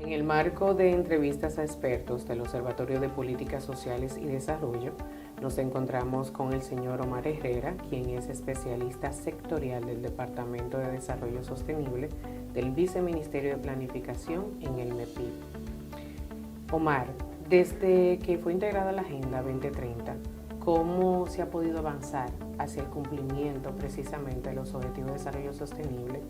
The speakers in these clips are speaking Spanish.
En el marco de entrevistas a expertos del Observatorio de Políticas Sociales y Desarrollo, nos encontramos con el señor Omar Herrera, quien es especialista sectorial del Departamento de Desarrollo Sostenible del Viceministerio de Planificación en el MEPIB. Omar, desde que fue integrada la Agenda 2030, ¿cómo se ha podido avanzar hacia el cumplimiento precisamente de los Objetivos de Desarrollo Sostenible,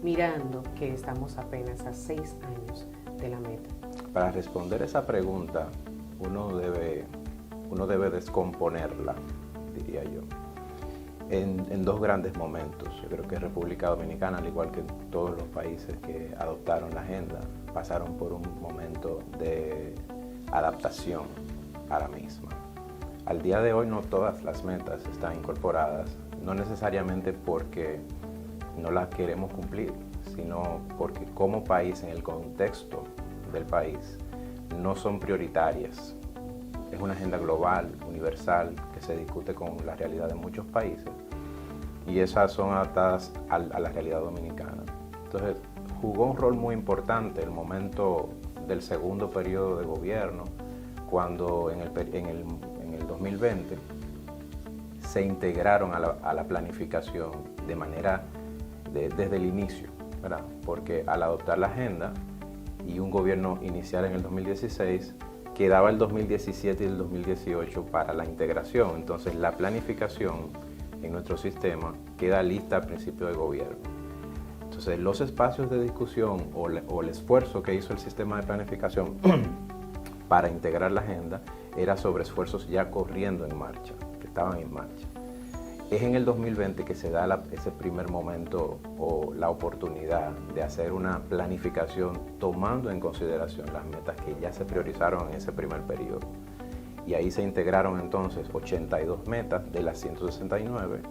mirando que estamos apenas a 6 años de la meta? Para responder esa pregunta, uno debe descomponerla, diría yo, en dos grandes momentos. Yo creo que República Dominicana, al igual que todos los países que adoptaron la agenda, pasaron por un momento de adaptación a la misma. Al día de hoy no todas las metas están incorporadas, no necesariamente porque no las queremos cumplir, sino porque como país, en el contexto del país, no son prioritarias. Es una agenda global, universal, que se discute con la realidad de muchos países y esas son adaptadas a la realidad dominicana. Entonces, jugó un rol muy importante el momento del segundo periodo de gobierno, cuando en el 2020 se integraron a la planificación de manera desde el inicio, ¿verdad? Porque al adoptar la agenda y un gobierno inicial en el 2016, quedaba el 2017 y el 2018 para la integración. Entonces la planificación en nuestro sistema queda lista al principio de gobierno. Entonces los espacios de discusión o el esfuerzo que hizo el sistema de planificación para integrar la agenda era sobre esfuerzos ya corriendo en marcha, que estaban en marcha. Es en el 2020 que se da ese primer momento o la oportunidad de hacer una planificación tomando en consideración las metas que ya se priorizaron en ese primer periodo. Y ahí se integraron entonces 82 metas de las 169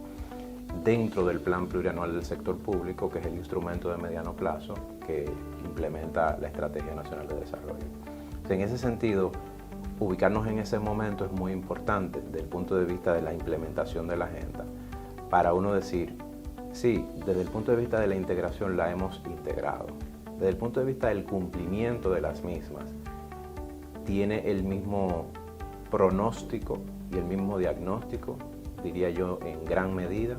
dentro del Plan Plurianual del Sector Público, que es el instrumento de mediano plazo que implementa la Estrategia Nacional de Desarrollo. En ese sentido, ubicarnos en ese momento es muy importante desde el punto de vista de la implementación de la agenda, para uno decir, sí, desde el punto de vista de la integración la hemos integrado, desde el punto de vista del cumplimiento de las mismas, tiene el mismo pronóstico y el mismo diagnóstico, diría yo, en gran medida,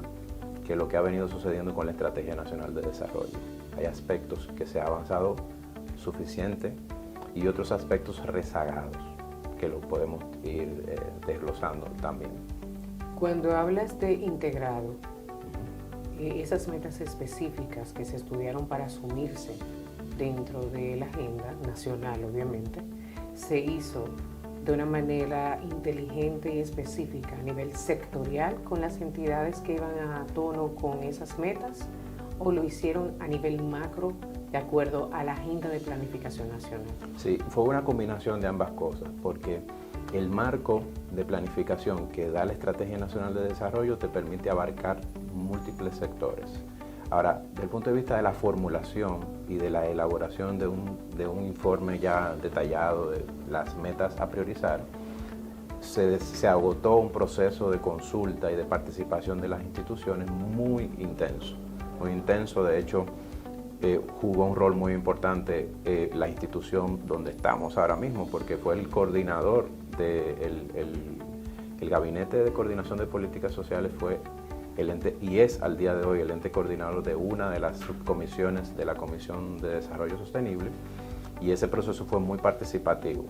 que lo que ha venido sucediendo con la Estrategia Nacional de Desarrollo. Hay aspectos que se ha avanzado suficiente y otros aspectos rezagados, que lo podemos ir desglosando también. Cuando hablas de integrado, esas metas específicas que se estudiaron para asumirse dentro de la agenda nacional, obviamente, se hizo de una manera inteligente y específica a nivel sectorial con las entidades que iban a tono con esas metas, o lo hicieron a nivel macro de acuerdo a la agenda de planificación nacional. Sí, fue una combinación de ambas cosas, porque el marco de planificación que da la Estrategia Nacional de Desarrollo te permite abarcar múltiples sectores. Ahora, desde el punto de vista de la formulación y de la elaboración de un informe ya detallado de las metas a priorizar, se agotó un proceso de consulta y de participación de las instituciones muy intenso. De hecho, jugó un rol muy importante la institución donde estamos ahora mismo, porque fue el coordinador el Gabinete de Coordinación de Políticas Sociales fue el ente, y es al día de hoy el ente coordinador de una de las subcomisiones de la Comisión de Desarrollo Sostenible, y ese proceso fue muy participativo.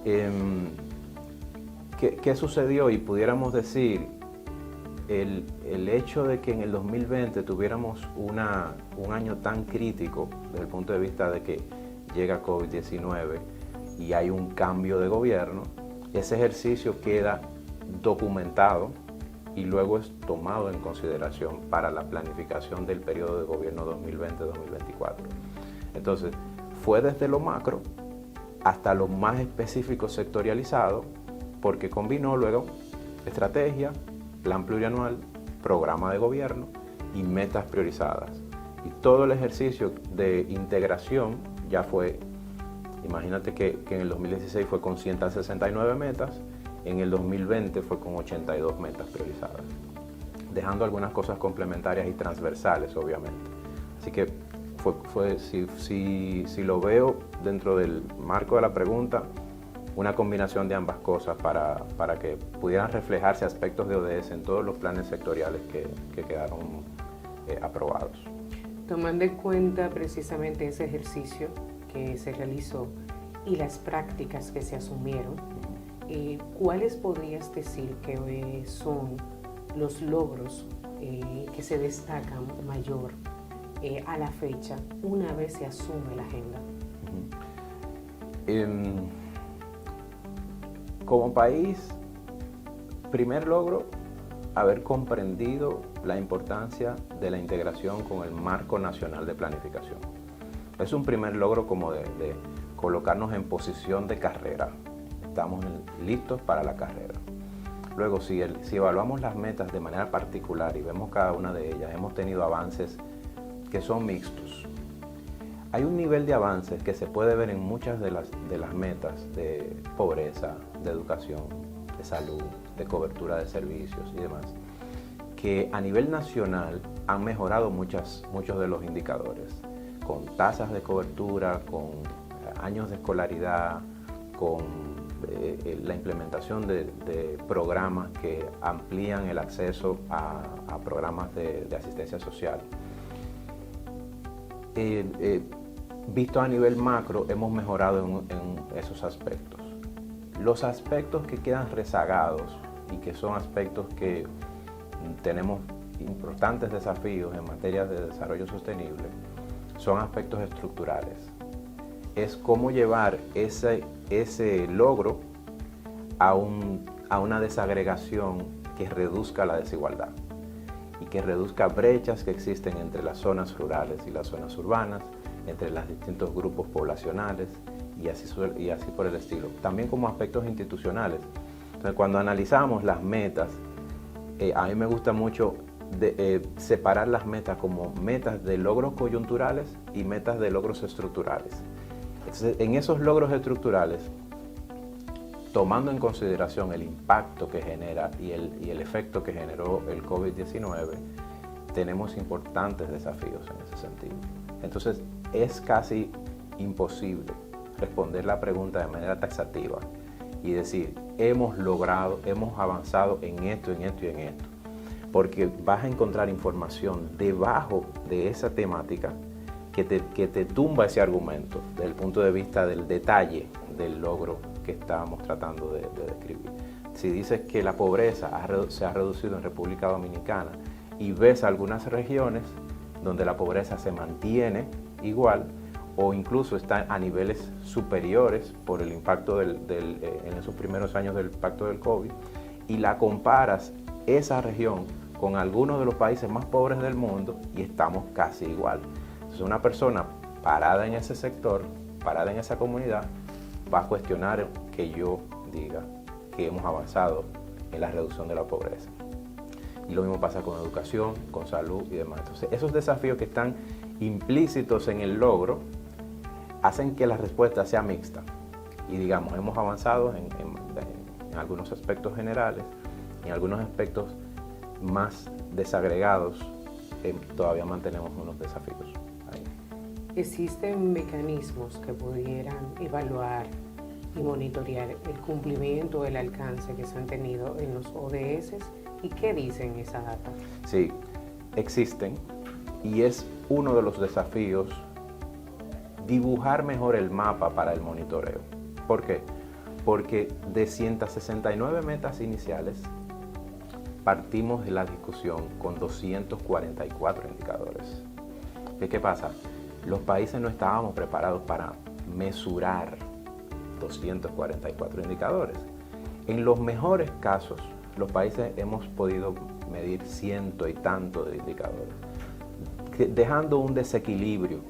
¿Qué sucedió? Y pudiéramos decir, el hecho de que en el 2020 tuviéramos un año tan crítico desde el punto de vista de que llega COVID-19 y hay un cambio de gobierno, ese ejercicio queda documentado y luego es tomado en consideración para la planificación del periodo de gobierno 2020-2024. Entonces, fue desde lo macro hasta lo más específico sectorializado, porque combinó luego estrategia, plan plurianual, programa de gobierno y metas priorizadas. Y todo el ejercicio de integración ya fue, imagínate que en el 2016 fue con 169 metas, en el 2020 fue con 82 metas priorizadas, dejando algunas cosas complementarias y transversales, obviamente. Así que si lo veo dentro del marco de la pregunta, una combinación de ambas cosas para que pudieran reflejarse aspectos de ODS en todos los planes sectoriales que quedaron aprobados. Tomando en cuenta precisamente ese ejercicio que se realizó y las prácticas que se asumieron, ¿cuáles podrías decir que son los logros que se destacan mayor a la fecha una vez se asume la agenda? Como país, primer logro, haber comprendido la importancia de la integración con el marco nacional de planificación. Es un primer logro como de colocarnos en posición de carrera. Estamos listos para la carrera. Luego, si evaluamos las metas de manera particular y vemos cada una de ellas, hemos tenido avances que son mixtos. Hay un nivel de avances que se puede ver en muchas de las metas de pobreza, de educación, de salud, de cobertura de servicios y demás, que a nivel nacional han mejorado muchos de los indicadores, con tasas de cobertura, con años de escolaridad, con la implementación de programas que amplían el acceso a programas de asistencia social. Visto a nivel macro, hemos mejorado en esos aspectos. Los aspectos que quedan rezagados y que son aspectos que tenemos importantes desafíos en materia de desarrollo sostenible son aspectos estructurales. Es cómo llevar ese logro a una desagregación que reduzca la desigualdad y que reduzca brechas que existen entre las zonas rurales y las zonas urbanas, entre los distintos grupos poblacionales y así por el estilo. También como aspectos institucionales. Entonces, cuando analizamos las metas, a mí me gusta mucho separar las metas como metas de logros coyunturales y metas de logros estructurales. Entonces, en esos logros estructurales, tomando en consideración el impacto que genera y el efecto que generó el COVID-19, tenemos importantes desafíos en ese sentido. Entonces, es casi imposible responder la pregunta de manera taxativa y decir, hemos avanzado en esto, en esto y en esto. Porque vas a encontrar información debajo de esa temática que te tumba ese argumento desde el punto de vista del detalle del logro que estábamos tratando de describir. Si dices que la pobreza se ha reducido en República Dominicana y ves algunas regiones donde la pobreza se mantiene igual o incluso está a niveles superiores por el impacto en esos primeros años del impacto del COVID, y la comparas esa región con algunos de los países más pobres del mundo y estamos casi igual. Entonces, una persona parada en ese sector, parada en esa comunidad, va a cuestionar que yo diga que hemos avanzado en la reducción de la pobreza. Y lo mismo pasa con educación, con salud y demás. Entonces, esos desafíos que están implícitos en el logro hacen que la respuesta sea mixta. Y digamos, hemos avanzado en algunos aspectos generales, en algunos aspectos más desagregados, todavía mantenemos unos desafíos ahí. ¿Existen mecanismos que pudieran evaluar y monitorear el cumplimiento o el alcance que se han tenido en los ODS? ¿Y qué dicen esa data? Sí, existen, y es uno de los desafíos dibujar mejor el mapa para el monitoreo. ¿Por qué? Porque de 169 metas iniciales, partimos de la discusión con 244 indicadores. ¿Qué pasa? Los países no estábamos preparados para mesurar 244 indicadores. En los mejores casos, los países hemos podido medir ciento y tanto de indicadores, dejando un desequilibrio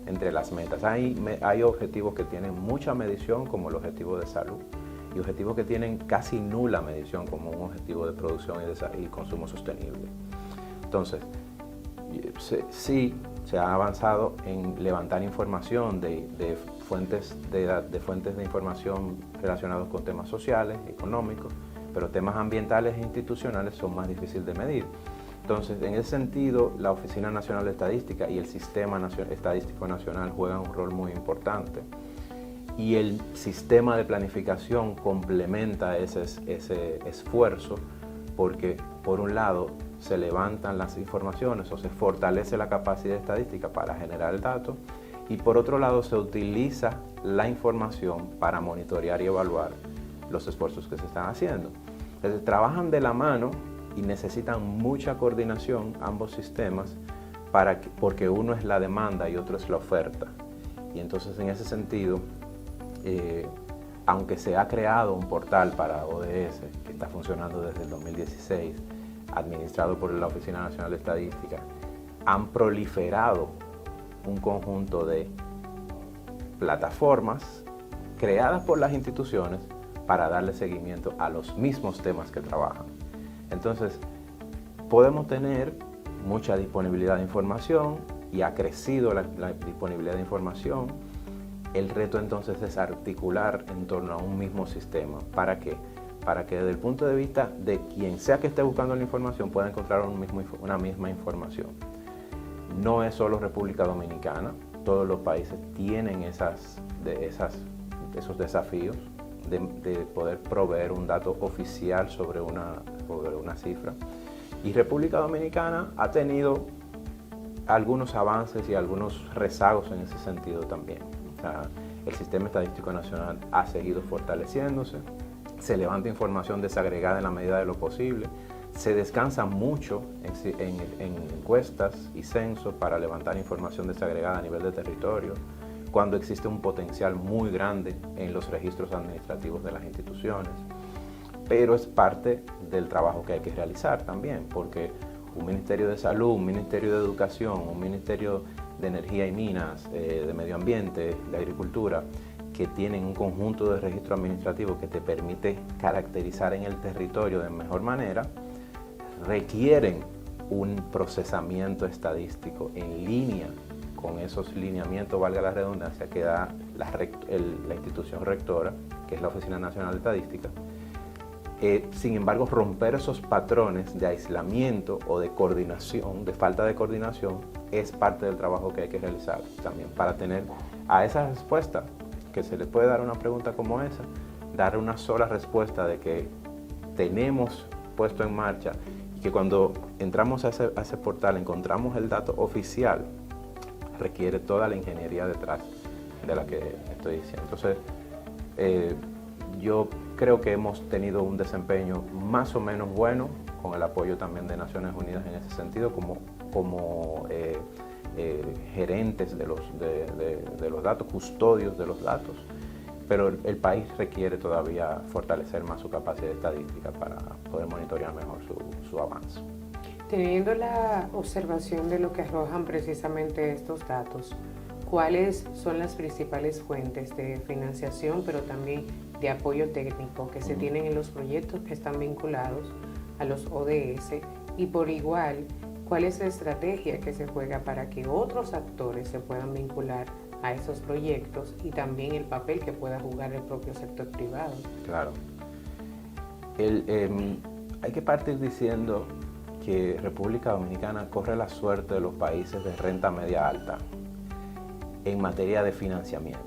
entre las metas. Hay objetivos que tienen mucha medición, como el objetivo de salud, y objetivos que tienen casi nula medición, como un objetivo de producción y consumo sostenible. Entonces, sí se ha avanzado en levantar información de fuentes de información relacionados con temas sociales, económicos, pero temas ambientales e institucionales son más difíciles de medir. Entonces, en ese sentido, la Oficina Nacional de Estadística y el Sistema Estadístico Nacional juegan un rol muy importante. Y el sistema de planificación complementa ese esfuerzo porque, por un lado, se levantan las informaciones o se fortalece la capacidad estadística para generar el dato y, por otro lado, se utiliza la información para monitorear y evaluar los esfuerzos que se están haciendo. Entonces, trabajan de la mano y necesitan mucha coordinación ambos sistemas porque uno es la demanda y otro es la oferta. Y entonces, en ese sentido, aunque se ha creado un portal para ODS que está funcionando desde el 2016, administrado por la Oficina Nacional de Estadística, han proliferado un conjunto de plataformas creadas por las instituciones para darle seguimiento a los mismos temas que trabajan. Entonces, podemos tener mucha disponibilidad de información y ha crecido la disponibilidad de información. El reto entonces es articular en torno a un mismo sistema. ¿Para qué? Para que desde el punto de vista de quien sea que esté buscando la información pueda encontrar una misma información. No es solo República Dominicana, todos los países tienen esos desafíos de poder proveer un dato oficial sobre una cifra. Y República Dominicana ha tenido algunos avances y algunos rezagos en ese sentido también. O sea, el Sistema Estadístico Nacional ha seguido fortaleciéndose, se levanta información desagregada en la medida de lo posible, se descansa mucho en encuestas y censos para levantar información desagregada a nivel de territorio, cuando existe un potencial muy grande en los registros administrativos de las instituciones. Pero es parte del trabajo que hay que realizar también, porque un Ministerio de Salud, un Ministerio de Educación, un Ministerio de Energía y Minas, de Medio Ambiente, de Agricultura, que tienen un conjunto de registros administrativos que te permite caracterizar en el territorio de mejor manera, requieren un procesamiento estadístico en línea con esos lineamientos, valga la redundancia, que da la institución rectora, que es la Oficina Nacional de Estadística. Sin embargo, romper esos patrones de aislamiento o de coordinación, de falta de coordinación, es parte del trabajo que hay que realizar también para tener a esa respuesta que se le puede dar a una pregunta como esa, dar una sola respuesta de que tenemos puesto en marcha y que cuando entramos a ese portal encontramos el dato oficial, requiere toda la ingeniería detrás de la que estoy diciendo. Entonces, yo creo que hemos tenido un desempeño más o menos bueno, con el apoyo también de Naciones Unidas en ese sentido, como gerentes de los datos, custodios de los datos, pero el país requiere todavía fortalecer más su capacidad estadística para poder monitorear mejor su avance. Teniendo la observación de lo que arrojan precisamente estos datos, ¿cuáles son las principales fuentes de financiación, pero también de apoyo técnico que se tienen en los proyectos que están vinculados a los ODS? Y por igual, ¿cuál es la estrategia que se juega para que otros actores se puedan vincular a esos proyectos y también el papel que pueda jugar el propio sector privado? Claro. Hay que partir diciendo que República Dominicana corre la suerte de los países de renta media alta en materia de financiamiento.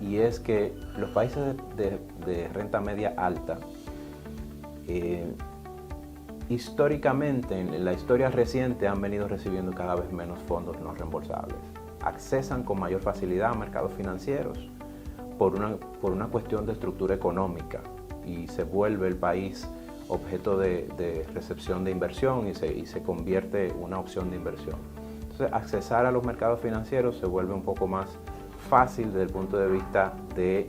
Y es que los países de renta media alta, históricamente, en la historia reciente, han venido recibiendo cada vez menos fondos no reembolsables. Accesan con mayor facilidad a mercados financieros por una cuestión de estructura económica y se vuelve el país objeto de recepción de inversión y se convierte en una opción de inversión. Entonces, accesar a los mercados financieros se vuelve un poco más fácil desde el punto de vista de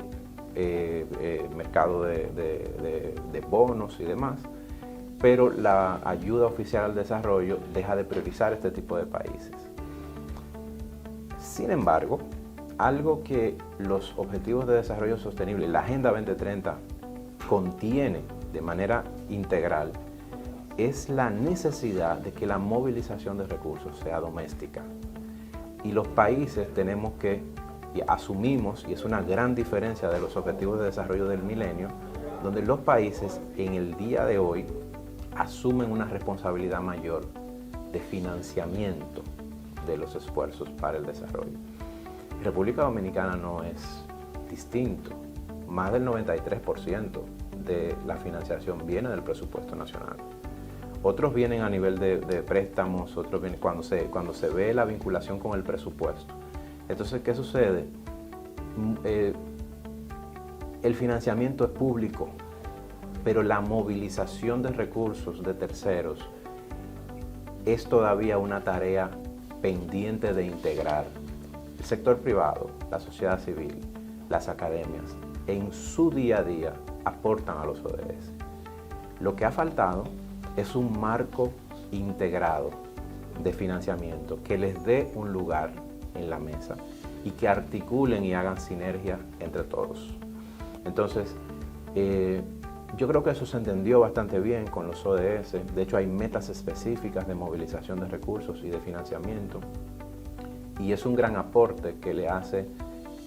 mercado de bonos y demás, pero la ayuda oficial al desarrollo deja de priorizar este tipo de países. Sin embargo, algo que los Objetivos de Desarrollo Sostenible, la Agenda 2030, contiene de manera integral, es la necesidad de que la movilización de recursos sea doméstica. Y los países tenemos que, y asumimos, y es una gran diferencia de los Objetivos de Desarrollo del Milenio, donde los países en el día de hoy asumen una responsabilidad mayor de financiamiento de los esfuerzos para el desarrollo. República Dominicana no es distinto. Más del 93% de la financiación viene del presupuesto nacional. Otros vienen a nivel de préstamos, otros vienen cuando se ve la vinculación con el presupuesto. Entonces, ¿qué sucede? El financiamiento es público, pero la movilización de recursos de terceros es todavía una tarea pendiente de integrar. El sector privado, la sociedad civil, las academias, en su día a día aportan a los ODS. Lo que ha faltado es un marco integrado de financiamiento que les dé un lugar en la mesa y que articulen y hagan sinergia entre todos. Entonces, yo creo que eso se entendió bastante bien con los ODS. De hecho, hay metas específicas de movilización de recursos y de financiamiento. Y es un gran aporte que le hace.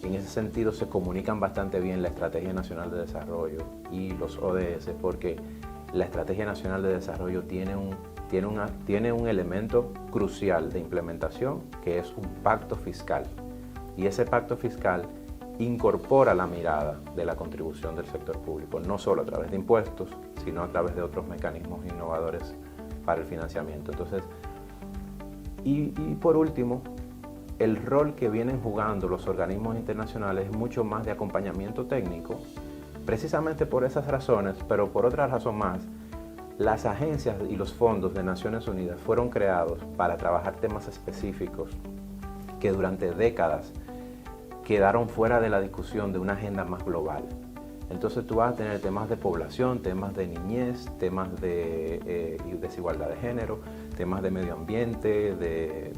En ese sentido, se comunican bastante bien la Estrategia Nacional de Desarrollo y los ODS, porque la Estrategia Nacional de Desarrollo tiene un elemento crucial de implementación, que es un pacto fiscal. Y ese pacto fiscal incorpora la mirada de la contribución del sector público, no solo a través de impuestos, sino a través de otros mecanismos innovadores para el financiamiento. Entonces, y por último, el rol que vienen jugando los organismos internacionales es mucho más de acompañamiento técnico, precisamente por esas razones, pero por otra razón más. Las agencias y los fondos de Naciones Unidas fueron creados para trabajar temas específicos que durante décadas quedaron fuera de la discusión de una agenda más global. Entonces tú vas a tener temas de población, temas de niñez, temas de desigualdad de género, temas de medio ambiente, de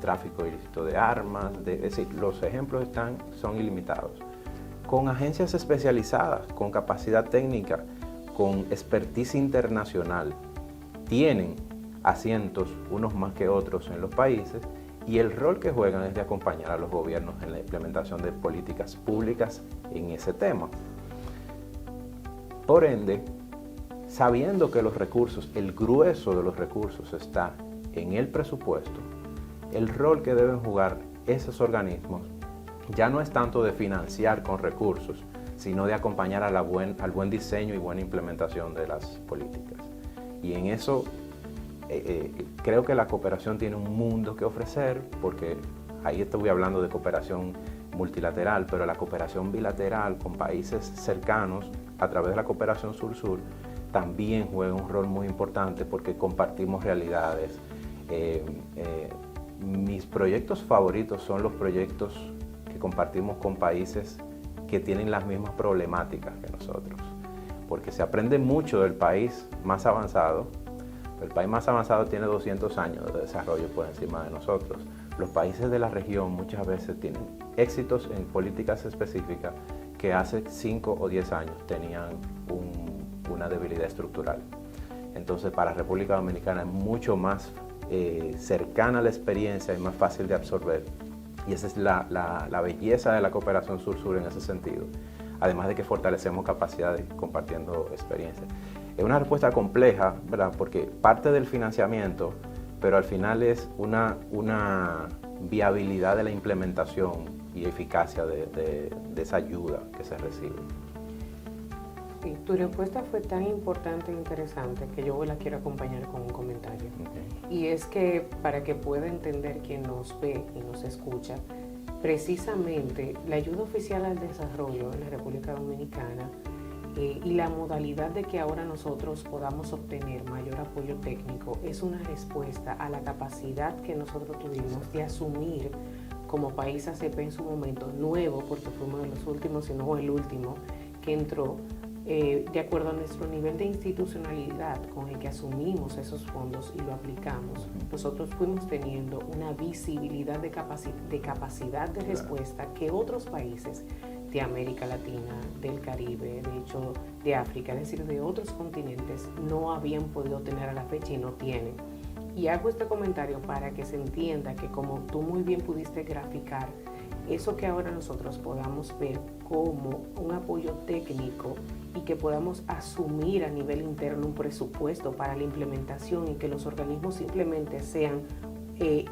tráfico ilícito de armas, es decir, los ejemplos son ilimitados. Con agencias especializadas, con capacidad técnica, con expertise internacional, tienen asientos, unos más que otros en los países, y el rol que juegan es de acompañar a los gobiernos en la implementación de políticas públicas en ese tema. Por ende, sabiendo que los recursos, el grueso de los recursos está en el presupuesto, el rol que deben jugar esos organismos ya no es tanto de financiar con recursos, sino de acompañar al buen diseño y buena implementación de las políticas. Y en eso creo que la cooperación tiene un mundo que ofrecer, porque ahí estoy hablando de cooperación multilateral, pero la cooperación bilateral con países cercanos a través de la cooperación sur-sur también juega un rol muy importante porque compartimos realidades. Mis proyectos favoritos son los proyectos que compartimos con países que tienen las mismas problemáticas que nosotros, porque se aprende mucho del país más avanzado. El país más avanzado tiene 200 años de desarrollo por encima de nosotros. Los países de la región muchas veces tienen éxitos en políticas específicas que hace 5 o 10 años tenían una debilidad estructural. Entonces, para República Dominicana es mucho más cercana a la experiencia y más fácil de absorber. Y esa es la belleza de la cooperación sur-sur en ese sentido. Además de que fortalecemos capacidades compartiendo experiencias. Es una respuesta compleja, ¿verdad? Porque parte del financiamiento, pero al final es una viabilidad de la implementación y eficacia de esa ayuda que se recibe. Sí, tu respuesta fue tan importante e interesante que yo la quiero acompañar con un comentario. Okay. Y es que para que pueda entender quien nos ve y nos escucha, precisamente la ayuda oficial al desarrollo en la República Dominicana y la modalidad de que ahora nosotros podamos obtener mayor apoyo técnico es una respuesta a la capacidad que nosotros tuvimos de asumir como país ACP en su momento nuevo, porque fuimos de los últimos, si no el último, que entró de acuerdo a nuestro nivel de institucionalidad con el que asumimos esos fondos y lo aplicamos. Nosotros fuimos teniendo una visibilidad de capacidad de respuesta que otros países de América Latina, del Caribe, de hecho de África, es decir, de otros continentes, no habían podido tener a la fecha y no tienen. Y hago este comentario para que se entienda que, como tú muy bien pudiste graficar, eso que ahora nosotros podamos ver como un apoyo técnico y que podamos asumir a nivel interno un presupuesto para la implementación y que los organismos simplemente sean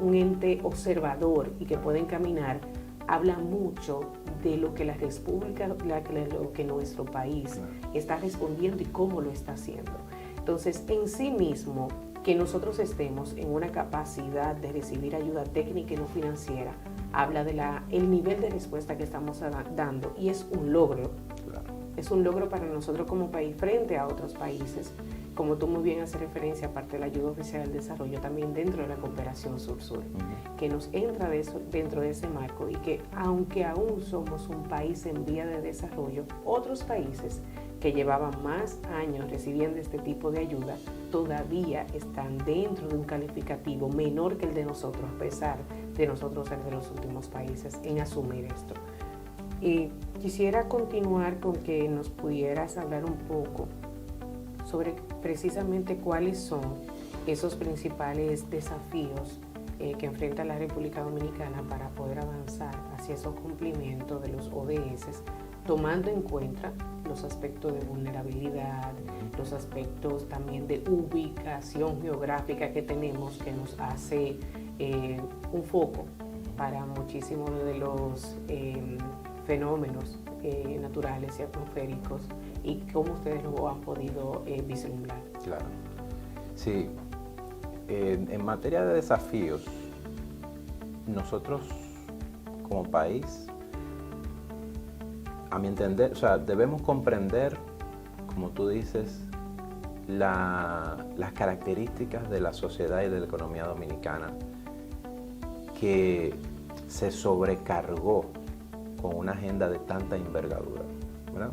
un ente observador y que pueden caminar, habla mucho de lo que la República, lo que nuestro país está respondiendo y cómo lo está haciendo. Entonces, en sí mismo, que nosotros estemos en una capacidad de recibir ayuda técnica y no financiera, habla de el nivel de respuesta que estamos dando, y es un logro. Claro. Es un logro para nosotros como país frente a otros países, como tú muy bien haces referencia, aparte de la ayuda oficial al desarrollo, también dentro de la cooperación sur-sur, que nos entra dentro de ese marco, y que aunque aún somos un país en vía de desarrollo, otros países que llevaban más años recibiendo este tipo de ayuda todavía están dentro de un calificativo menor que el de nosotros, a pesar de nosotros ser de los últimos países en asumir esto. Y quisiera continuar con que nos pudieras hablar un poco sobre precisamente cuáles son esos principales desafíos que enfrenta la República Dominicana para poder avanzar hacia esos cumplimientos de los ODS, tomando en cuenta los aspectos de vulnerabilidad, los aspectos también de ubicación geográfica que tenemos, que nos hace un foco para muchísimos de los fenómenos naturales y atmosféricos, y cómo ustedes lo han podido vislumbrar. Claro. Sí, en materia de desafíos, nosotros como país, a mi entender, debemos comprender, como tú dices, las características de la sociedad y de la economía dominicana, que se sobrecargó con una agenda de tanta envergadura, ¿verdad?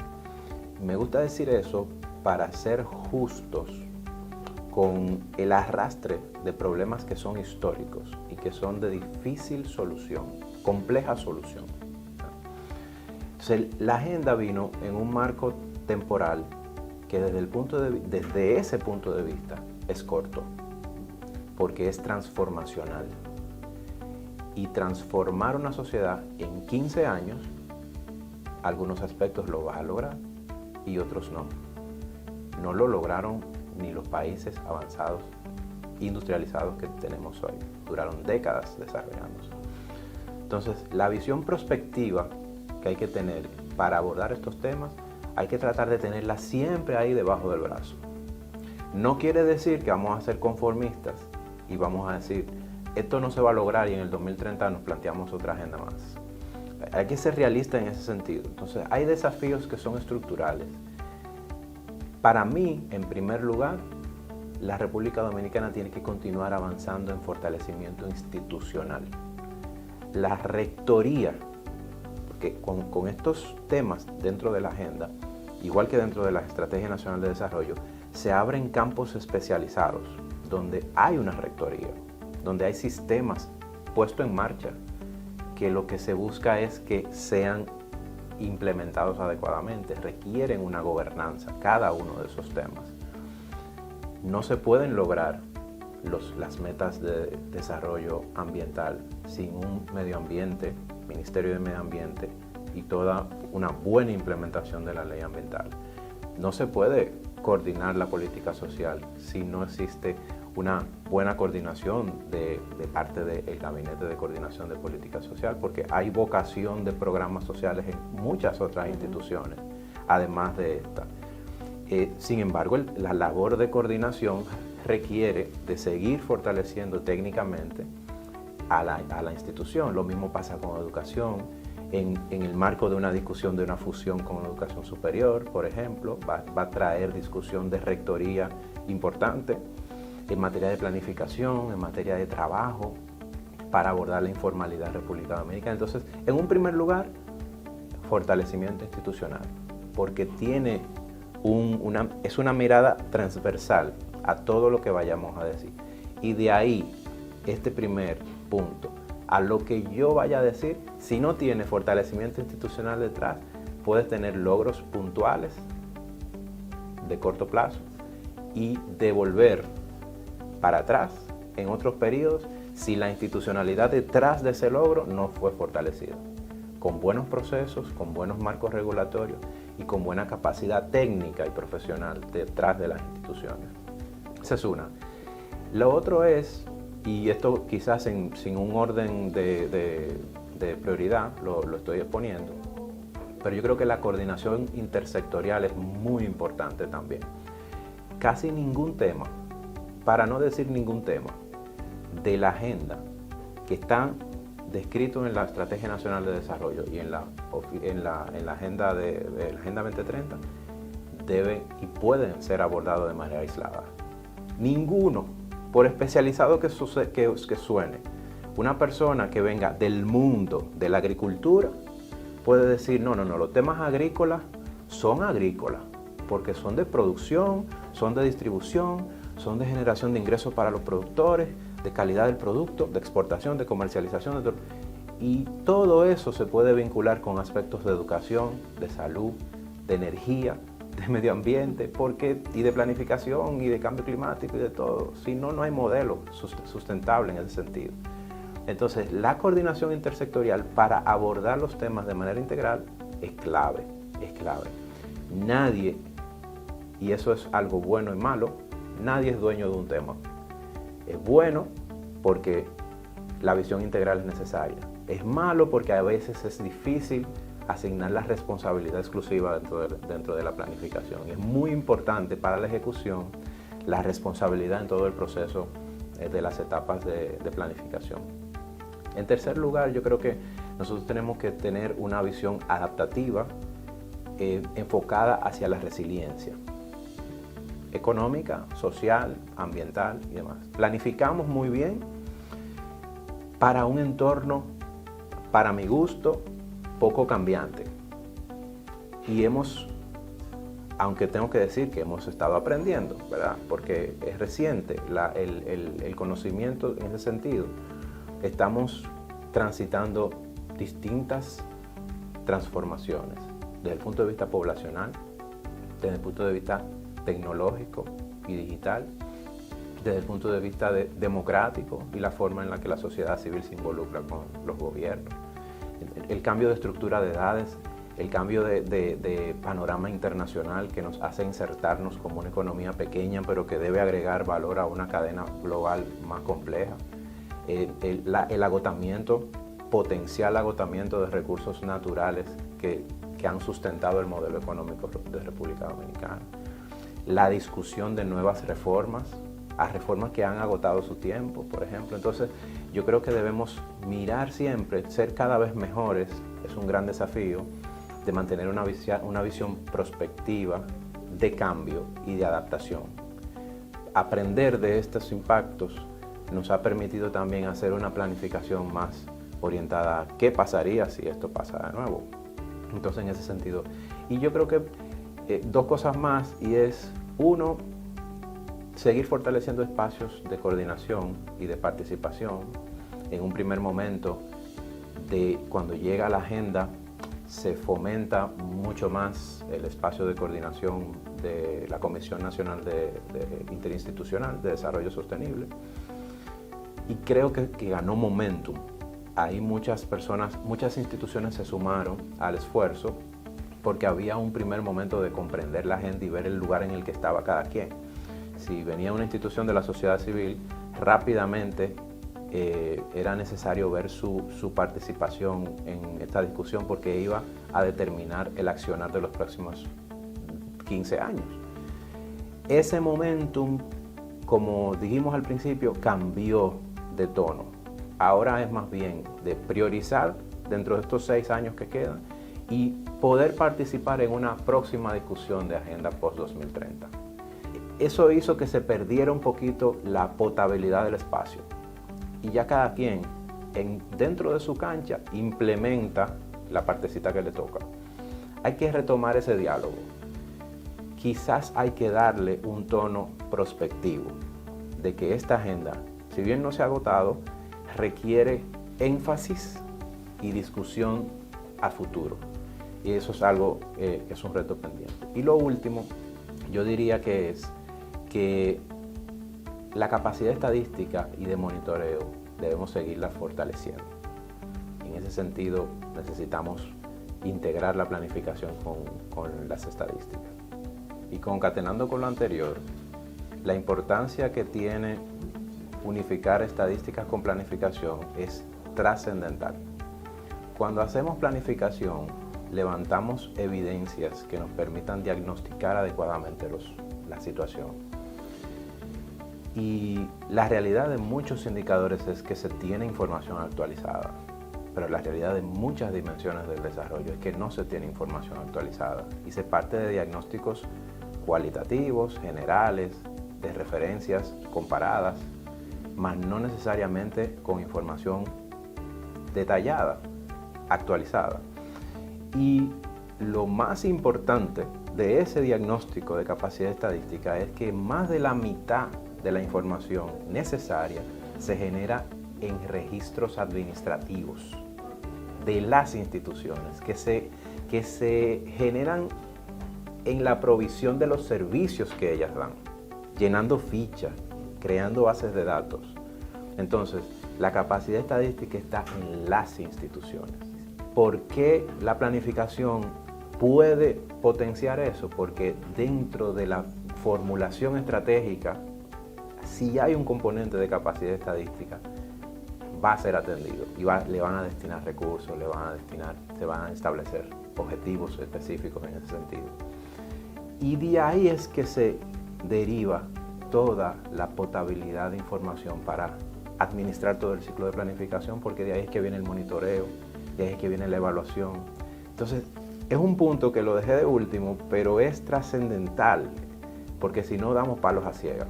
Me gusta decir eso para ser justos con el arrastre de problemas que son históricos y que son de difícil solución, compleja solución. Entonces, la agenda vino en un marco temporal que desde ese punto de vista es corto, porque es transformacional. Y transformar una sociedad en 15 años, algunos aspectos lo vas a lograr y otros no. No lo lograron ni los países avanzados, industrializados que tenemos hoy. Duraron décadas desarrollándose. Entonces, la visión prospectiva que hay que tener para abordar estos temas, hay que tratar de tenerla siempre ahí debajo del brazo. No quiere decir que vamos a ser conformistas y vamos a decir, esto no se va a lograr y en el 2030 nos planteamos otra agenda más. Hay que ser realista en ese sentido. Entonces, hay desafíos que son estructurales. Para mí, en primer lugar, la República Dominicana tiene que continuar avanzando en fortalecimiento institucional. La rectoría, porque con estos temas dentro de la agenda, igual que dentro de la Estrategia Nacional de Desarrollo, se abren campos especializados donde hay una rectoría, donde hay sistemas puestos en marcha, que lo que se busca es que sean implementados adecuadamente, requieren una gobernanza, cada uno de esos temas. No se pueden lograr las metas de desarrollo ambiental sin un medio ambiente, Ministerio de Medio Ambiente y toda una buena implementación de la ley ambiental. No se puede coordinar la política social si no existe una buena coordinación de parte del Gabinete de Coordinación de Política Social, porque hay vocación de programas sociales en muchas otras instituciones, además de esta. Sin embargo, la labor de coordinación requiere de seguir fortaleciendo técnicamente a la institución. Lo mismo pasa con educación. En el marco de una discusión de una fusión con educación superior, por ejemplo, va a traer discusión de rectoría importante en materia de planificación, en materia de trabajo, para abordar la informalidad en República Dominicana. Entonces, en un primer lugar, fortalecimiento institucional, porque tiene es una mirada transversal a todo lo que vayamos a decir. Y de ahí, este primer punto, a lo que yo vaya a decir, si no tiene fortalecimiento institucional detrás, puedes tener logros puntuales de corto plazo y devolver para atrás en otros periodos si la institucionalidad detrás de ese logro no fue fortalecida. con buenos procesos, con buenos marcos regulatorios y con buena capacidad técnica y profesional detrás de las instituciones. Esa es una. Lo otro es, y esto quizás sin un orden de prioridad lo estoy exponiendo, pero yo creo que la coordinación intersectorial es muy importante también. Casi ningún tema, para no decir ningún tema, de la agenda que está descrito en la Estrategia Nacional de Desarrollo y en la agenda de la Agenda 2030 deben y pueden ser abordados de manera aislada. Ninguno, por especializado que suene, una persona que venga del mundo de la agricultura puede decir, no, los temas agrícolas son agrícolas, porque son de producción, son de distribución, son de generación de ingresos para los productores, de calidad del producto, de exportación, de comercialización, y todo eso se puede vincular con aspectos de educación, de salud, de energía, de medio ambiente, y de planificación y de cambio climático y de todo. Si no, no hay modelo sustentable en ese sentido. Entonces, la coordinación intersectorial para abordar los temas de manera integral es clave, es clave. Nadie, y eso es algo bueno y malo, nadie es dueño de un tema. Es bueno porque la visión integral es necesaria. Es malo porque a veces es difícil asignar la responsabilidad exclusiva dentro de la planificación. Es muy importante para la ejecución la responsabilidad en todo el proceso de las etapas de planificación. En tercer lugar, yo creo que nosotros tenemos que tener una visión adaptativa enfocada hacia la resiliencia económica, social, ambiental y demás. Planificamos muy bien para un entorno, para mi gusto, poco cambiante. Y aunque tengo que decir que hemos estado aprendiendo, ¿verdad? Porque es reciente el conocimiento en ese sentido. Estamos transitando distintas transformaciones desde el punto de vista poblacional, desde el punto de vista tecnológico y digital, desde el punto de vista democrático y la forma en la que la sociedad civil se involucra con los gobiernos. El cambio de estructura de edades, el cambio de panorama internacional que nos hace insertarnos como una economía pequeña pero que debe agregar valor a una cadena global más compleja. El agotamiento, potencial agotamiento de recursos naturales que han sustentado el modelo económico de República Dominicana. La discusión de nuevas reformas, a reformas que han agotado su tiempo, por ejemplo. Entonces, yo creo que debemos mirar siempre, ser cada vez mejores, es un gran desafío, de mantener una visión prospectiva de cambio y de adaptación. Aprender de estos impactos nos ha permitido también hacer una planificación más orientada a qué pasaría si esto pasa de nuevo. Entonces, en ese sentido. Y yo creo que dos cosas más, y es, uno, seguir fortaleciendo espacios de coordinación y de participación. En un primer momento, cuando llega la agenda, se fomenta mucho más el espacio de coordinación de la Comisión Nacional Interinstitucional de Desarrollo Sostenible. Y creo que ganó momentum. Ahí muchas instituciones se sumaron al esfuerzo porque había un primer momento de comprender la agenda y ver el lugar en el que estaba cada quien. Si venía una institución de la sociedad civil, rápidamente era necesario ver su participación en esta discusión porque iba a determinar el accionar de los próximos 15 años. Ese momentum, como dijimos al principio, cambió de tono. Ahora es más bien de priorizar dentro de estos 6 años que quedan y poder participar en una próxima discusión de agenda post-2030. Eso hizo que se perdiera un poquito la potabilidad del espacio y ya cada quien dentro de su cancha implementa la partecita que le toca. Hay que retomar ese diálogo. Quizás hay que darle un tono prospectivo de que esta agenda, si bien no se ha agotado, requiere énfasis y discusión a futuro. Y eso es algo que es un reto pendiente. Y lo último, yo diría que es que la capacidad estadística y de monitoreo debemos seguirla fortaleciendo. En ese sentido necesitamos integrar la planificación con las estadísticas. Y concatenando con lo anterior, la importancia que tiene unificar estadísticas con planificación es trascendental. Cuando hacemos planificación, levantamos evidencias que nos permitan diagnosticar adecuadamente la situación. Y la realidad de muchos indicadores es que se tiene información actualizada, pero la realidad de muchas dimensiones del desarrollo es que no se tiene información actualizada y se parte de diagnósticos cualitativos, generales, de referencias comparadas, mas no necesariamente con información detallada, actualizada. Y lo más importante de ese diagnóstico de capacidad estadística es que más de la mitad de la información necesaria se genera en registros administrativos de las instituciones, que se generan en la provisión de los servicios que ellas dan, llenando fichas, creando bases de datos. Entonces, la capacidad estadística está en las instituciones. ¿Por qué la planificación puede potenciar eso? Porque dentro de la formulación estratégica, si hay un componente de capacidad estadística, va a ser atendido y le van a destinar recursos, se van a establecer objetivos específicos en ese sentido. Y de ahí es que se deriva toda la potabilidad de información para administrar todo el ciclo de planificación, porque de ahí es que viene el monitoreo, de ahí es que viene la evaluación. Entonces, es un punto que lo dejé de último, pero es trascendental, porque si no damos palos a ciegas.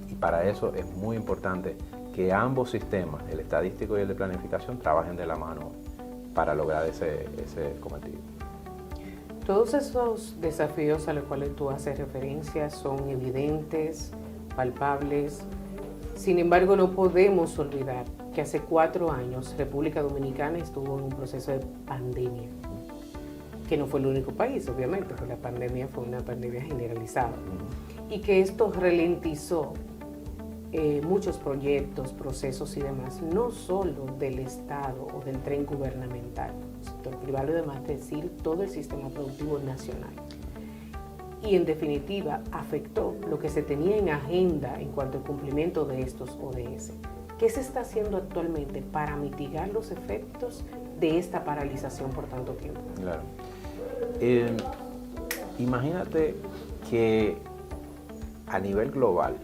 Y para eso es muy importante que ambos sistemas, el estadístico y el de planificación, trabajen de la mano para lograr ese cometido. Todos esos desafíos a los cuales tú haces referencia son evidentes, palpables. Sin embargo, no podemos olvidar que hace 4 años República Dominicana estuvo en un proceso de pandemia, que no fue el único país, obviamente, porque la pandemia fue una pandemia generalizada, y que esto ralentizó muchos proyectos, procesos y demás, no solo del Estado o del tren gubernamental, sector privado y demás, es decir, todo el sistema productivo nacional. Y en definitiva afectó lo que se tenía en agenda en cuanto al cumplimiento de estos ODS. ¿Qué se está haciendo actualmente para mitigar los efectos de esta paralización por tanto tiempo? Claro. Imagínate que a nivel global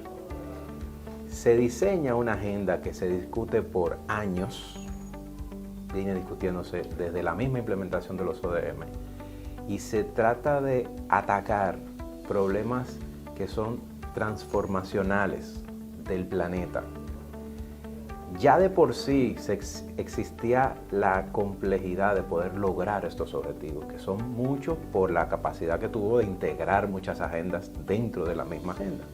se diseña una agenda que se discute por años, viene discutiéndose desde la misma implementación de los ODM, y se trata de atacar problemas que son transformacionales del planeta. Ya de por sí existía la complejidad de poder lograr estos objetivos, que son muchos por la capacidad que tuvo de integrar muchas agendas dentro de la misma agenda.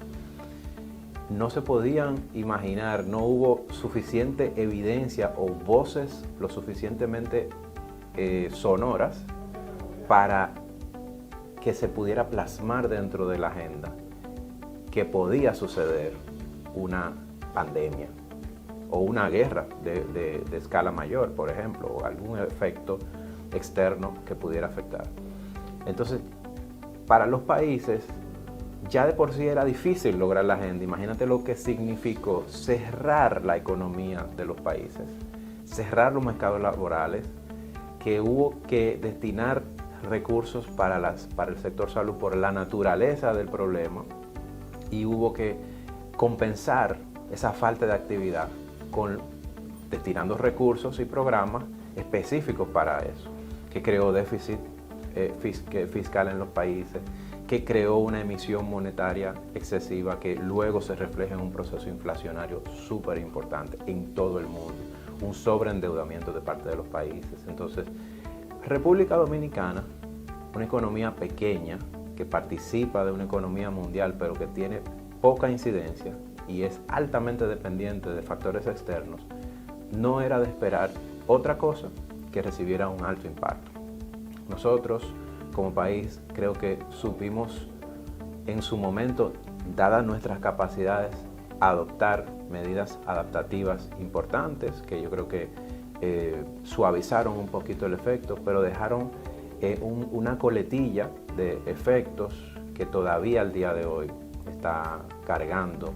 No se podían imaginar, no hubo suficiente evidencia o voces lo suficientemente sonoras para que se pudiera plasmar dentro de la agenda que podía suceder una pandemia o una guerra de escala mayor, por ejemplo, o algún efecto externo que pudiera afectar. Entonces, para los países, ya de por sí era difícil lograr la agenda. Imagínate lo que significó cerrar la economía de los países, cerrar los mercados laborales, que hubo que destinar recursos para el sector salud por la naturaleza del problema, y hubo que compensar esa falta de actividad destinando recursos y programas específicos para eso, que creó déficit fiscal en los países, que creó una emisión monetaria excesiva que luego se refleja en un proceso inflacionario súper importante en todo el mundo, un sobreendeudamiento de parte de los países. Entonces, República Dominicana, una economía pequeña que participa de una economía mundial, pero que tiene poca incidencia y es altamente dependiente de factores externos, no era de esperar otra cosa que recibiera un alto impacto. Nosotros, como país, creo que supimos en su momento, dadas nuestras capacidades, adoptar medidas adaptativas importantes, que yo creo que suavizaron un poquito el efecto, pero dejaron una coletilla de efectos que todavía al día de hoy está cargando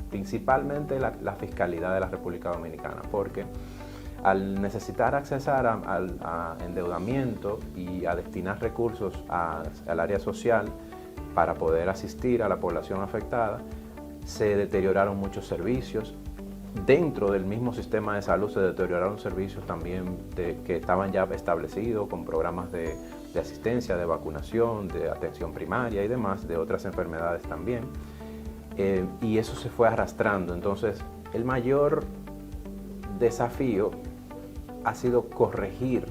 principalmente la fiscalidad de la República Dominicana, porque al necesitar accesar a endeudamiento y a destinar recursos al área social para poder asistir a la población afectada, se deterioraron muchos servicios. Dentro del mismo sistema de salud se deterioraron servicios también que estaban ya establecidos con programas de asistencia, de vacunación, de atención primaria y demás, de otras enfermedades también. Y eso se fue arrastrando. Entonces, el mayor desafío ha sido corregir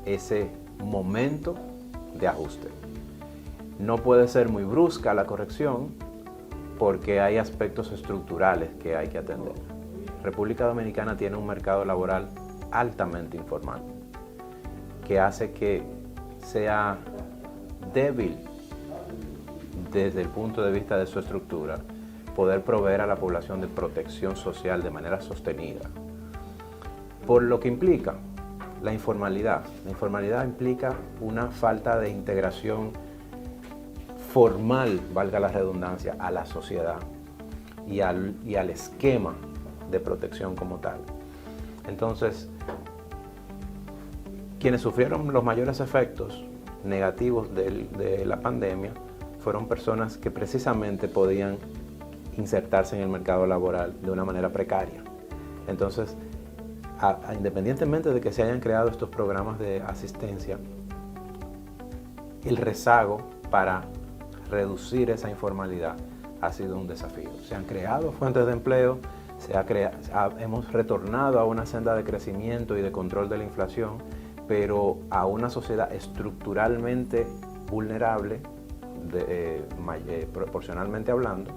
ese momento de ajuste. No puede ser muy brusca la corrección porque hay aspectos estructurales que hay que atender. República Dominicana tiene un mercado laboral altamente informal que hace que sea débil desde el punto de vista de su estructura poder proveer a la población de protección social de manera sostenida. Por lo que implica la informalidad. La informalidad implica una falta de integración formal, valga la redundancia, a la sociedad y al esquema de protección como tal. Entonces, quienes sufrieron los mayores efectos negativos de la pandemia fueron personas que precisamente podían insertarse en el mercado laboral de una manera precaria. Entonces, independientemente de que se hayan creado estos programas de asistencia, el rezago para reducir esa informalidad ha sido un desafío. Se han creado fuentes de empleo, hemos retornado a una senda de crecimiento y de control de la inflación, pero a una sociedad estructuralmente vulnerable, proporcionalmente hablando,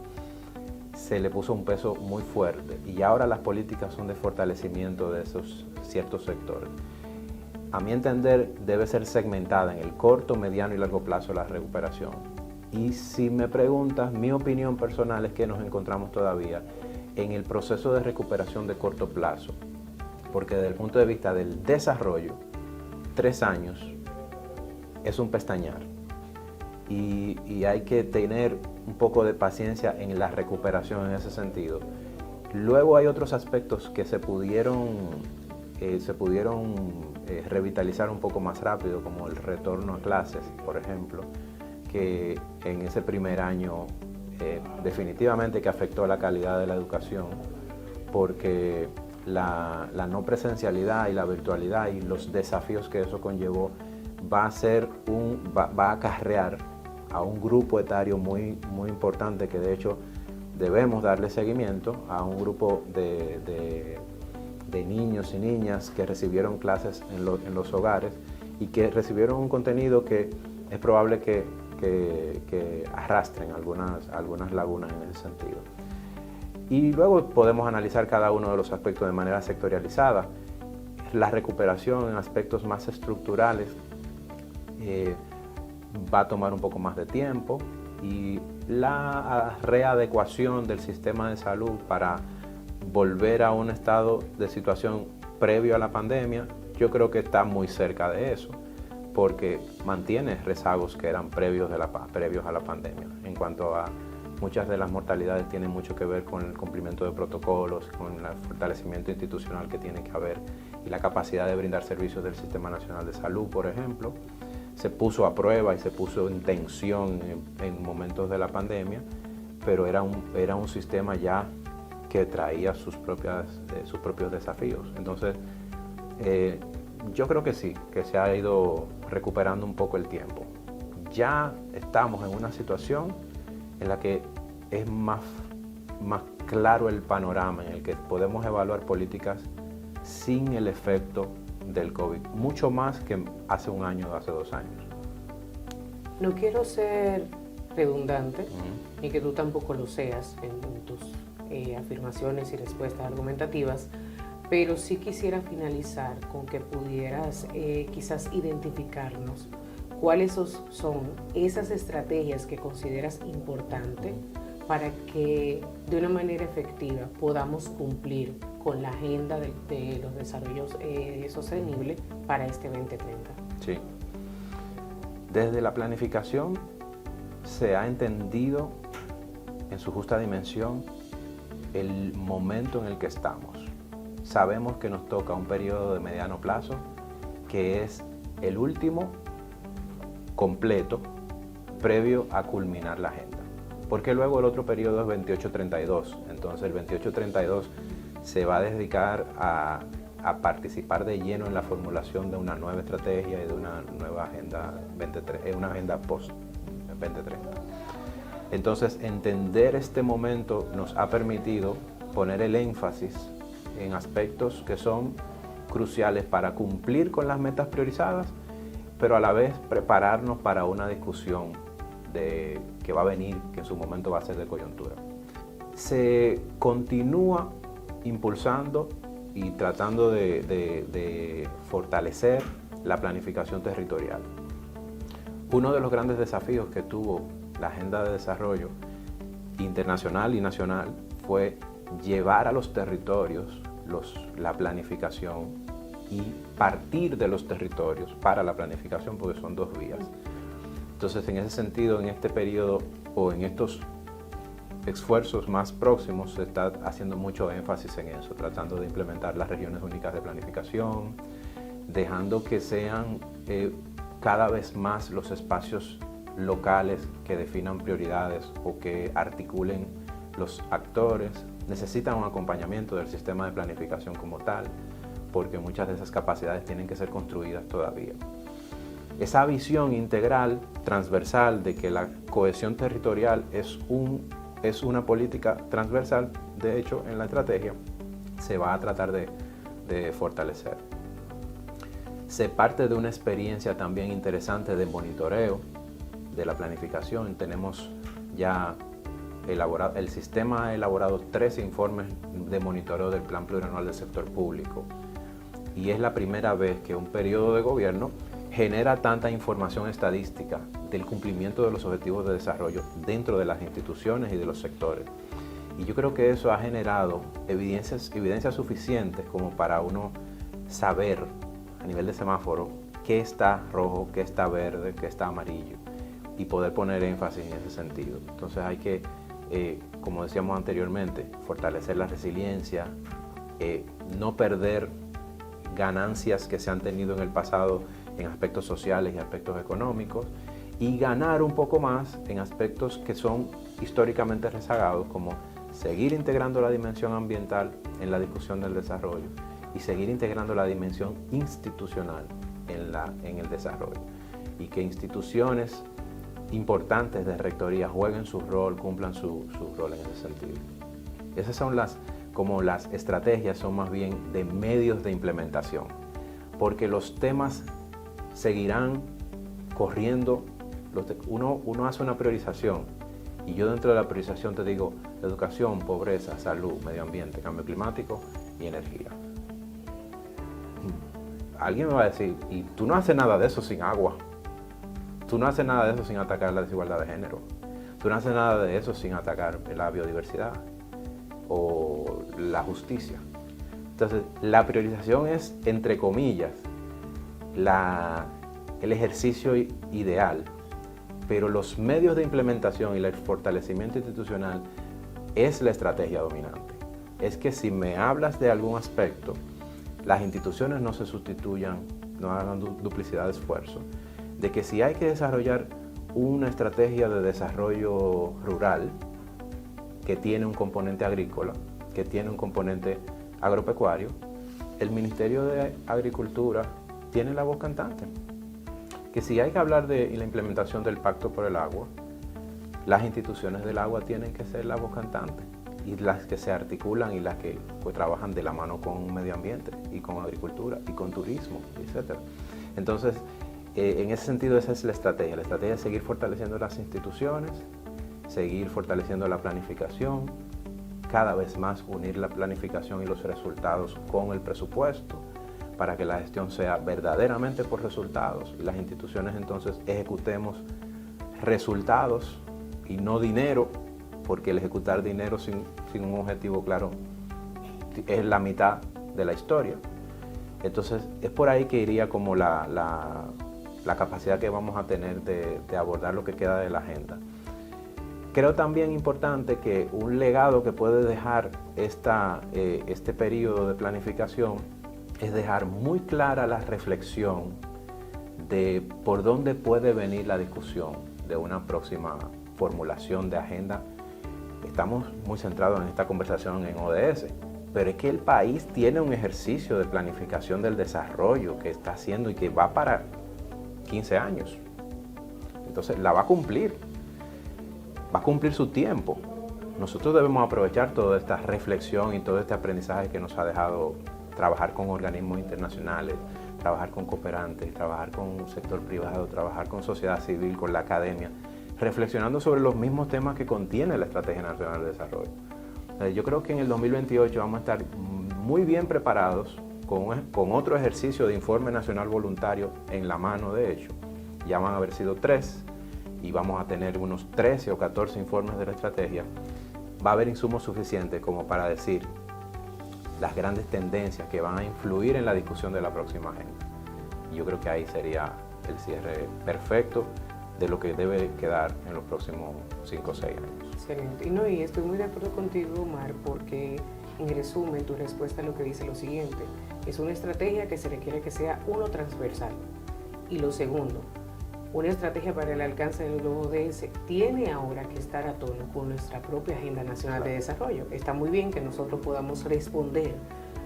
se le puso un peso muy fuerte y ahora las políticas son de fortalecimiento de esos ciertos sectores. A mi entender, debe ser segmentada en el corto, mediano y largo plazo la recuperación. Y si me preguntas, mi opinión personal es que nos encontramos todavía en el proceso de recuperación de corto plazo, porque desde el punto de vista del desarrollo, 3 años es un pestañear y hay que tener un poco de paciencia en la recuperación en ese sentido. Luego hay otros aspectos que se pudieron revitalizar un poco más rápido, como el retorno a clases, por ejemplo, que en ese primer año definitivamente que afectó la calidad de la educación, porque la no presencialidad y la virtualidad y los desafíos que eso conllevó va a acarrear a un grupo etario muy importante, que de hecho debemos darle seguimiento a un grupo de niños y niñas que recibieron clases en los hogares y que recibieron un contenido que es probable que arrastren algunas lagunas en ese sentido. Y luego podemos analizar cada uno de los aspectos de manera sectorializada. La recuperación en aspectos más estructurales va a tomar un poco más de tiempo, y la readecuación del sistema de salud para volver a un estado de situación previo a la pandemia, yo creo que está muy cerca de eso, porque mantiene rezagos que eran previos a la pandemia. En cuanto a muchas de las mortalidades, tienen mucho que ver con el cumplimiento de protocolos, con el fortalecimiento institucional que tiene que haber y la capacidad de brindar servicios del Sistema Nacional de Salud, por ejemplo. Se puso a prueba y se puso en tensión en momentos de la pandemia, pero era un sistema ya que traía sus propios desafíos. Entonces, yo creo que sí, que se ha ido recuperando un poco el tiempo. Ya estamos en una situación en la que es más claro el panorama, en el que podemos evaluar políticas sin el efecto del COVID, mucho más que hace un año o hace 2 años. No quiero ser redundante, ni que tú tampoco lo seas en tus afirmaciones y respuestas argumentativas, pero sí quisiera finalizar con que pudieras quizás identificarnos cuáles son esas estrategias que consideras importantes para que de una manera efectiva podamos cumplir con la agenda de los desarrollos sostenibles para este 2030. Sí. Desde la planificación se ha entendido en su justa dimensión el momento en el que estamos. Sabemos que nos toca un periodo de mediano plazo, que es el último completo previo a culminar la agenda. Porque luego el otro periodo es 28-32. Entonces el 28-32 se va a dedicar a participar de lleno en la formulación de una nueva estrategia y de una nueva agenda una agenda post 2030. Entonces, entender este momento nos ha permitido poner el énfasis en aspectos que son cruciales para cumplir con las metas priorizadas, pero a la vez prepararnos para una discusión que va a venir, que en su momento va a ser de coyuntura. Se continúa impulsando y tratando de fortalecer la planificación territorial. Uno de los grandes desafíos que tuvo la Agenda de Desarrollo internacional y nacional fue llevar a los territorios la planificación y partir de los territorios para la planificación, porque son dos vías. Entonces, en ese sentido, en este periodo o en estos esfuerzos más próximos se está haciendo mucho énfasis en eso, tratando de implementar las regiones únicas de planificación, dejando que sean cada vez más los espacios locales que definan prioridades o que articulen los actores. Necesitan un acompañamiento del sistema de planificación como tal, porque muchas de esas capacidades tienen que ser construidas todavía. Esa visión integral, transversal, de que la cohesión territorial es una política transversal, de hecho, en la estrategia, se va a tratar de fortalecer. Se parte de una experiencia también interesante de monitoreo de la planificación. Tenemos ya el sistema ha elaborado 3 informes de monitoreo del Plan Plurianual del Sector Público, y es la primera vez que un periodo de gobierno genera tanta información estadística del cumplimiento de los objetivos de desarrollo dentro de las instituciones y de los sectores. Y yo creo que eso ha generado evidencias suficientes como para uno saber a nivel de semáforo qué está rojo, qué está verde, qué está amarillo, y poder poner énfasis en ese sentido. Entonces hay que, como decíamos anteriormente, fortalecer la resiliencia, no perder ganancias que se han tenido en el pasado en aspectos sociales y aspectos económicos, y ganar un poco más en aspectos que son históricamente rezagados, como seguir integrando la dimensión ambiental en la discusión del desarrollo y seguir integrando la dimensión institucional en el desarrollo, y que instituciones importantes de rectoría jueguen su rol, cumplan su rol en ese sentido. Esas son las estrategias, son más bien de medios de implementación, porque los temas seguirán corriendo. Uno hace una priorización, y yo dentro de la priorización te digo educación, pobreza, salud, medio ambiente, cambio climático y energía. Alguien me va a decir, y tú no haces nada de eso sin agua, tú no haces nada de eso sin atacar la desigualdad de género, tú no haces nada de eso sin atacar la biodiversidad o la justicia. Entonces, la priorización es, entre comillas, el ejercicio ideal, pero los medios de implementación y el fortalecimiento institucional es la estrategia dominante. Es que si me hablas de algún aspecto, las instituciones no se sustituyan, no hagan duplicidad de esfuerzo, de que si hay que desarrollar una estrategia de desarrollo rural que tiene un componente agrícola, que tiene un componente agropecuario, el Ministerio de Agricultura tiene la voz cantante. Que si hay que hablar de la implementación del Pacto por el Agua, las instituciones del agua tienen que ser la voz cantante, y las que se articulan y las que trabajan de la mano con medio ambiente y con agricultura y con turismo, etc. Entonces, en ese sentido, esa es la estrategia. La estrategia es seguir fortaleciendo las instituciones, seguir fortaleciendo la planificación, cada vez más unir la planificación y los resultados con el presupuesto, para que la gestión sea verdaderamente por resultados, y las instituciones entonces ejecutemos resultados y no dinero, porque el ejecutar dinero sin un objetivo claro es la mitad de la historia. Entonces, es por ahí que iría como la capacidad que vamos a tener de abordar lo que queda de la agenda. Creo también importante que un legado que puede dejar este periodo de planificación es dejar muy clara la reflexión de por dónde puede venir la discusión de una próxima formulación de agenda. Estamos muy centrados en esta conversación en ODS, pero es que el país tiene un ejercicio de planificación del desarrollo que está haciendo y que va para 15 años. Entonces la va a cumplir su tiempo. Nosotros debemos aprovechar toda esta reflexión y todo este aprendizaje que nos ha dejado trabajar con organismos internacionales, trabajar con cooperantes, trabajar con el sector privado, trabajar con sociedad civil, con la academia, reflexionando sobre los mismos temas que contiene la Estrategia Nacional de Desarrollo. Yo creo que en el 2028 vamos a estar muy bien preparados con otro ejercicio de informe nacional voluntario en la mano, de hecho. Ya van a haber sido 3 y vamos a tener unos 13 o 14 informes de la estrategia. Va a haber insumos suficientes como para decir las grandes tendencias que van a influir en la discusión de la próxima agenda. Y yo creo que ahí sería el cierre perfecto de lo que debe quedar en los próximos 5 o 6 años. Excelente. Y estoy muy de acuerdo contigo, Omar, porque en resumen tu respuesta es lo que dice lo siguiente: es una estrategia que se requiere que sea transversal. Y lo segundo, una estrategia para el alcance del ODS tiene ahora que estar a tono con nuestra propia Agenda Nacional de Desarrollo. Está muy bien que nosotros podamos responder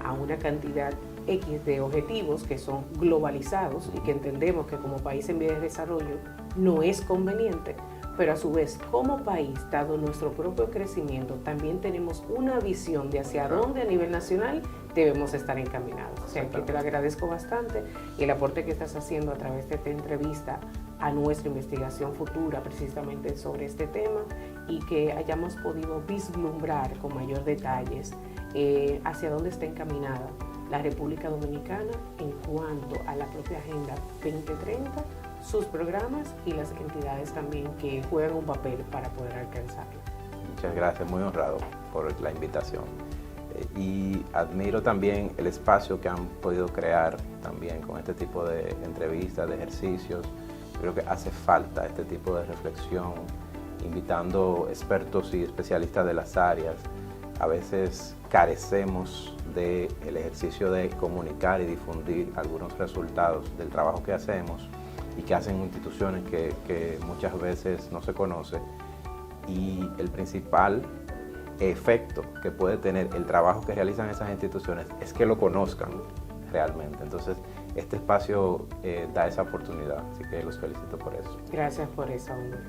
a una cantidad X de objetivos que son globalizados y que entendemos que como país en vía de desarrollo no es conveniente, pero a su vez como país, dado nuestro propio crecimiento, también tenemos una visión de hacia dónde a nivel nacional debemos estar encaminados. O sea, que te lo agradezco bastante y el aporte que estás haciendo a través de esta entrevista a nuestra investigación futura precisamente sobre este tema, y que hayamos podido vislumbrar con mayor detalles hacia dónde está encaminada la República Dominicana en cuanto a la propia Agenda 2030, sus programas y las entidades también que juegan un papel para poder alcanzarlo. Muchas gracias, muy honrado por la invitación. Y admiro también el espacio que han podido crear también con este tipo de entrevistas, de ejercicios. Creo que hace falta este tipo de reflexión, invitando expertos y especialistas de las áreas. A veces carecemos del ejercicio de comunicar y difundir algunos resultados del trabajo que hacemos y que hacen instituciones que muchas veces no se conoce, y el principal efecto que puede tener el trabajo que realizan esas instituciones es que lo conozcan realmente. Entonces, este espacio da esa oportunidad, así que los felicito por eso. Gracias por eso, hombre.